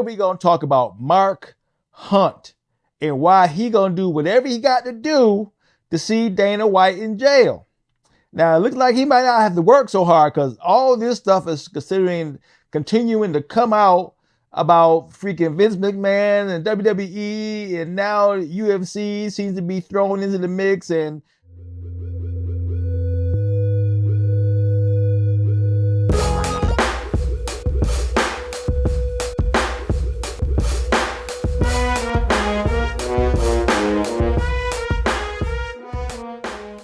We're going to talk about Mark Hunt and why he going to do whatever he got to do to see Dana White in jail. Now, it looks like he might not have to work so hard because all this stuff is continuing to come out about freaking Vince McMahon and WWE, and now UFC seems to be thrown into the mix. And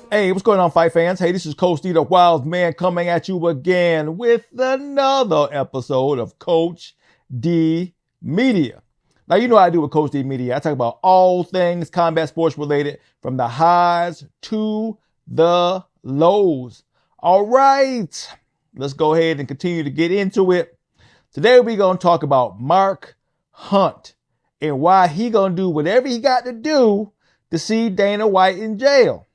hey, what's going on, fight fans? Hey, this is Coach D, the Wild Man, coming at you again with another episode of Coach D Media. Now, you know what I do with Coach D Media. I talk about all things combat sports related, from the highs to the lows. All right, let's go ahead and continue to get into it. Today, we're going to talk about Mark Hunt and why he going to do whatever he got to do to see Dana White in jail.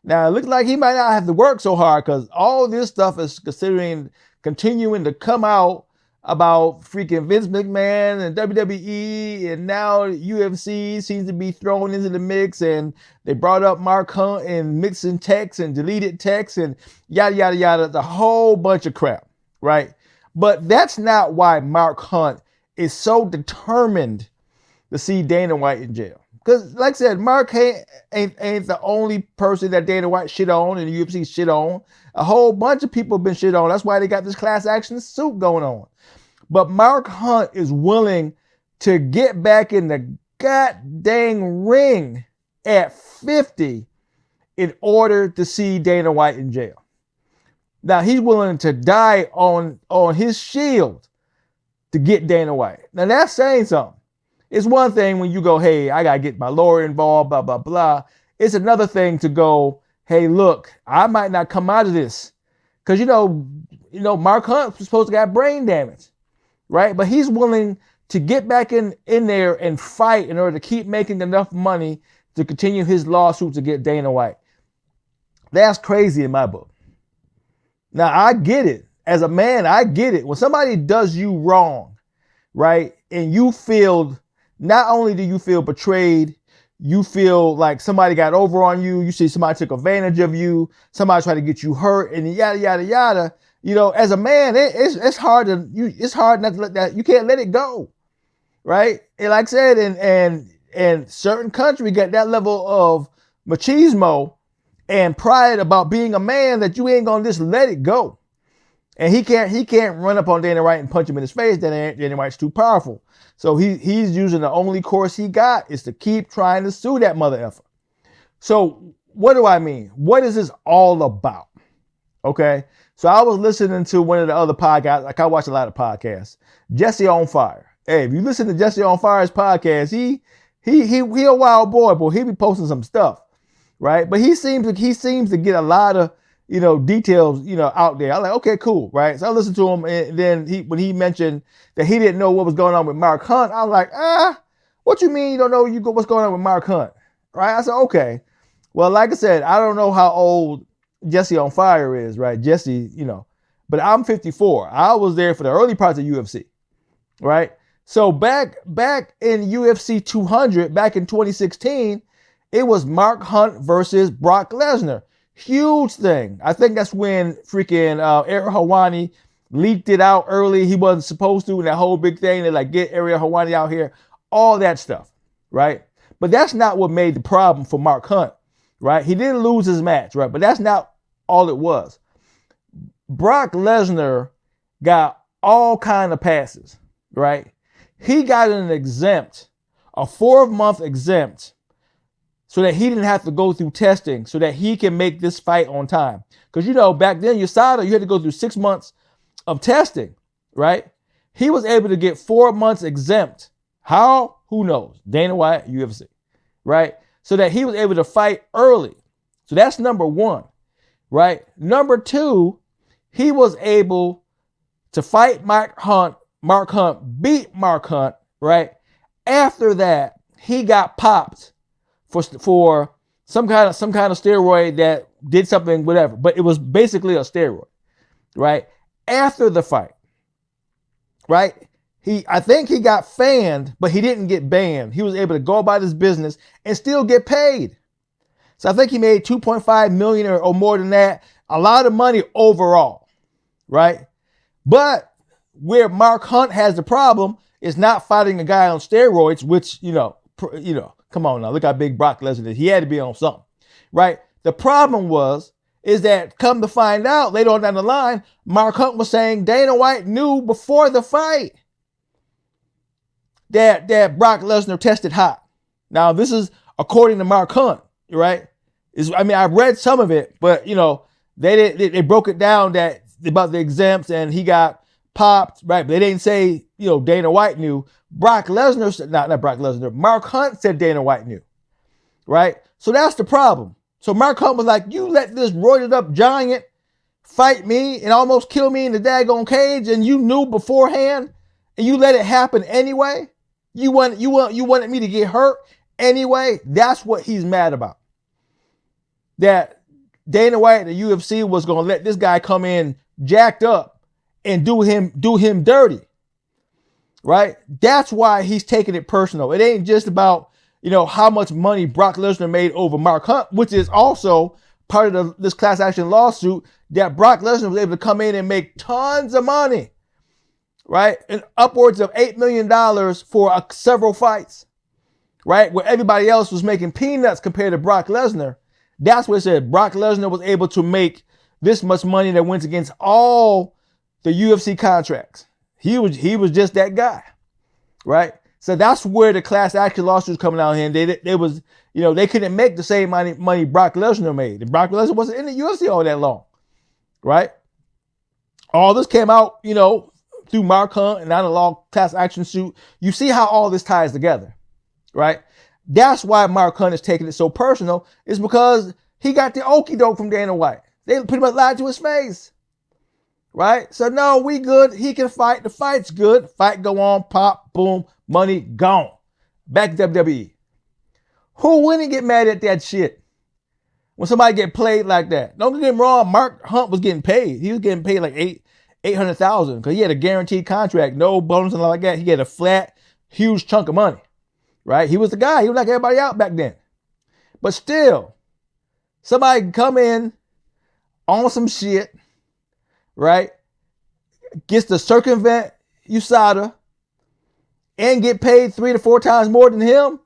Now, it looks like he might not have to work so hard because all this stuff is continuing to come out about freaking Vince McMahon and WWE, and now UFC seems to be thrown into the mix, and they brought up Mark Hunt and mixing texts and deleted texts and yada, yada, yada, the whole bunch of crap, right? But that's not why Mark Hunt is so determined to see Dana White in jail. Because, like I said, Mark ain't the only person that Dana White shit on and the UFC shit on. A whole bunch of people have been shit on. That's why they got this class action suit going on. But Mark Hunt is willing to get back in the goddamn ring at 50 in order to see Dana White in jail. Now, he's willing to die on his shield to get Dana White. Now, that's saying something. It's one thing when you go, hey, I got to get my lawyer involved, blah, blah, blah. It's another thing to go, hey, look, I might not come out of this. Because, you know, Mark Hunt was supposed to have brain damage, right? But he's willing to get back in there and fight in order to keep making enough money to continue his lawsuit to get Dana White. That's crazy in my book. Now, I get it. As a man, I get it. When somebody does you wrong, right, and you feel... Not only do you feel betrayed, you feel like somebody got over on you. You see somebody took advantage of you. Somebody tried to get you hurt, and yada yada yada. You know, as a man, it's hard it's hard not to let that. You can't let it go, right? And like I said, and certain countries get that level of machismo and pride about being a man that you ain't gonna just let it go. And he can't run up on Dana White and punch him in his face. Dana White's too powerful. So he's using the only course he got is to keep trying to sue that mother effer. So what do I mean? What is this all about? Okay. So I was listening to one of the other podcasts. Like, I watch a lot of podcasts. Jesse on Fire. Hey, if you listen to Jesse on Fire's podcast, he a wild boy. He be posting some stuff, right? But he seems to get a lot of, details, out there. I'm like, okay, cool, right? So I listened to him, and then when he mentioned that he didn't know what was going on with Mark Hunt, I was like, what you mean you don't know what's going on with Mark Hunt, right? I said, okay. Well, like I said, I don't know how old Jesse on Fire is, right? Jesse, but I'm 54. I was there for the early parts of UFC, right? So back in UFC 200, back in 2016, it was Mark Hunt versus Brock Lesnar. Huge thing. I think that's when freaking Ariel Helwani leaked it out early. He wasn't supposed to, and that whole big thing. They like, get Ariel Helwani out here. All that stuff, right? But that's not what made the problem for Mark Hunt, right? He didn't lose his match, right? But that's not all it was. Brock Lesnar got all kind of passes, right? He got an exempt, a 4-month exempt, so that he didn't have to go through testing, so that he can make this fight on time. Because, back then, USADA, you had to go through 6 months of testing, right? He was able to get 4 months exempt. How? Who knows? Dana White, UFC, right? So that he was able to fight early. So that's number one, right? Number two, he was able to fight Mark Hunt, beat Mark Hunt, right? After that, he got popped for some kind of steroid that did something, whatever. But it was basically a steroid, right? After the fight, right? I think he got fanned, but he didn't get banned. He was able to go about his business and still get paid. So I think he made 2.5 million or more than that. A lot of money overall, right? But where Mark Hunt has the problem is not fighting a guy on steroids, which, come on now, look how big Brock Lesnar is. He had to be on something, right? The problem is that come to find out later on down the line, Mark Hunt was saying Dana White knew before the fight that Brock Lesnar tested hot. Now, this is according to Mark Hunt, right? I read some of it, but, they broke it down that about the exempts and he got popped, right? But they didn't say, Dana White knew. Brock Lesnar, not Brock Lesnar, Mark Hunt said Dana White knew, right? So that's the problem. So Mark Hunt was like, you let this roided up giant fight me and almost kill me in the daggone cage, and you knew beforehand, and you let it happen anyway. You wanted me to get hurt anyway. That's what he's mad about. That Dana White and the UFC was going to let this guy come in jacked up and do him dirty, right? That's why he's taking it personal. It ain't just about, how much money Brock Lesnar made over Mark Hunt, which is also part of this class action lawsuit, that Brock Lesnar was able to come in and make tons of money, right? And upwards of $8 million for several fights, right? Where everybody else was making peanuts compared to Brock Lesnar. That's what it said. Brock Lesnar was able to make this much money that went against all the UFC contracts. He was just that guy, right? So that's where the class action lawsuits coming out here. And they couldn't make the same money Brock Lesnar made. And Brock Lesnar wasn't in the UFC all that long, right? All this came out, through Mark Hunt and not a long class action suit. You see how all this ties together, right? That's why Mark Hunt is taking it so personal, is because he got the okie doke from Dana White. They pretty much lied to his face, right? So no, we good. He can fight. The fight's good. Fight go on, pop, boom, money gone. Back to WWE. Who wouldn't get mad at that shit when somebody get played like that? Don't get me wrong. Mark Hunt was getting paid. He was getting paid like $800,000 because he had a guaranteed contract, no bonus and like that. He had a flat, huge chunk of money, right? He was the guy. He was like everybody out back then. But still, somebody can come in on some shit, right? Gets to circumvent USADA and get paid 3 to 4 times more than him,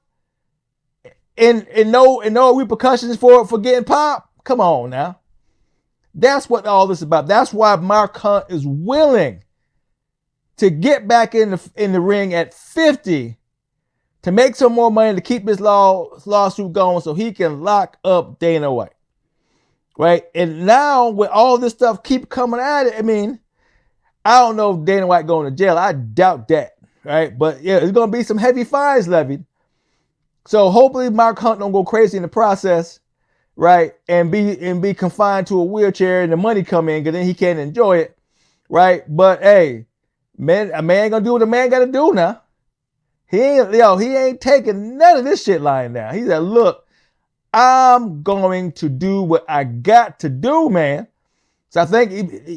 and no repercussions for getting popped. Come on now. That's what all this is about. That's why Mark Hunt is willing to get back in the ring at 50 to make some more money to keep this lawsuit going so he can lock up Dana White. Right? And now with all this stuff keep coming at it, I don't know if Dana White going to jail. I doubt that. Right? But yeah, there's going to be some heavy fines levied. So hopefully Mark Hunt don't go crazy in the process, right? And be confined to a wheelchair and the money come in, because then he can't enjoy it, right? But hey, man, a man gonna do what a man gotta do now. He ain't taking none of this shit lying down. He said, look, I'm going to do what I got to do, man. So I think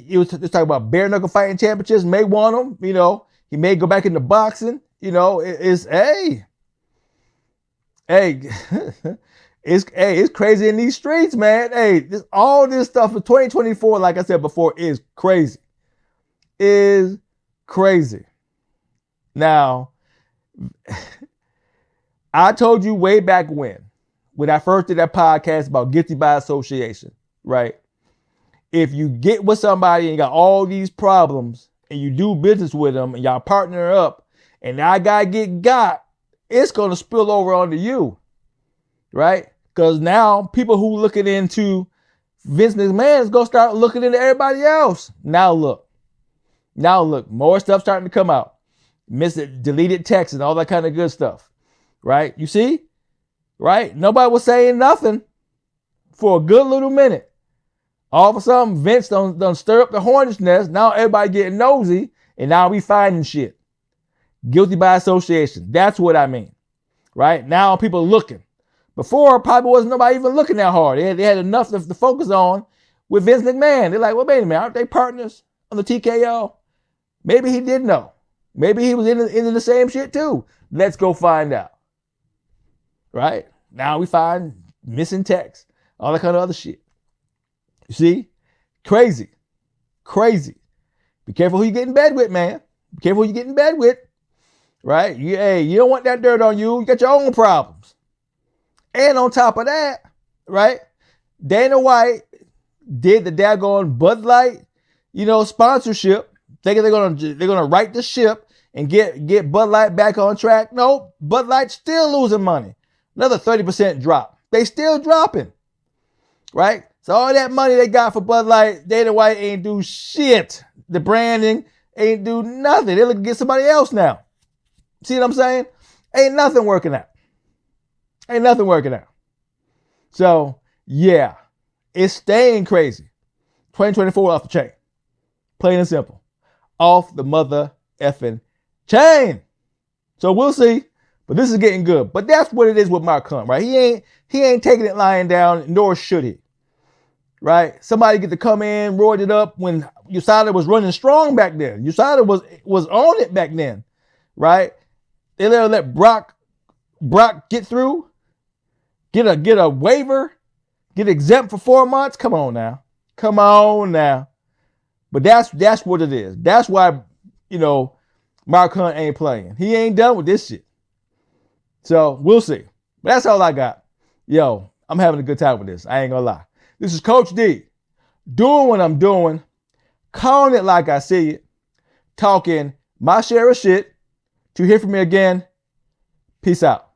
he was talking about bare knuckle fighting championships, may want them, he may go back into boxing, hey, it's crazy in these streets, man. Hey, all this stuff for 2024, like I said before, is crazy. Is crazy. Now, I told you way back when I first did that podcast about guilty by association, right? If you get with somebody and you got all these problems and you do business with them and y'all partner up and that guy got, it's going to spill over onto you, right? Because now people who looking into Vince McMahon is going to start looking into everybody else. Now look, more stuff starting to come out. Deleted text and all that kind of good stuff, right? You see, right? Nobody was saying nothing for a good little minute. All of a sudden, Vince done stir up the hornet's nest. Now everybody getting nosy, and now we finding shit. Guilty by association. That's what I mean, right? Now people looking. Before, probably wasn't nobody even looking that hard. They had enough to focus on with Vince McMahon. They're like, well, wait a minute, aren't they partners on the TKO? Maybe he did know. Maybe he was into the same shit too. Let's go find out. Right? Now we find missing text, all that kind of other shit. You see? Crazy. Crazy. Be careful who you get in bed with, man. Be careful who you get in bed with. Right? You don't want that dirt on you. You got your own problems. And on top of that, right? Dana White did the daggone Bud Light, sponsorship, thinking they're gonna right the ship and get Bud Light back on track. No, Bud Light's still losing money. Another 30% drop. They still dropping. Right? So all that money they got for Bud Light, Dana White ain't do shit. The branding ain't do nothing. They're looking to get somebody else now. See what I'm saying? Ain't nothing working out. Ain't nothing working out. So, yeah, it's staying crazy. 2024 off the chain. Plain and simple. Off the mother effing chain. So we'll see. But this is getting good. But that's what it is with Mark Hunt, right? He ain't taking it lying down, nor should he. Right? Somebody get to come in, roared it up when USADA was running strong back then. USADA was on it back then. Right? They let Brock get through, get a waiver, get exempt for 4 months. Come on now. But that's what it is. That's why, Mark Hunt ain't playing. He ain't done with this shit. So we'll see. But that's all I got. Yo, I'm having a good time with this. I ain't gonna lie. This is Coach D, doing what I'm doing, calling it like I see it, talking my share of shit. To hear from me again, peace out.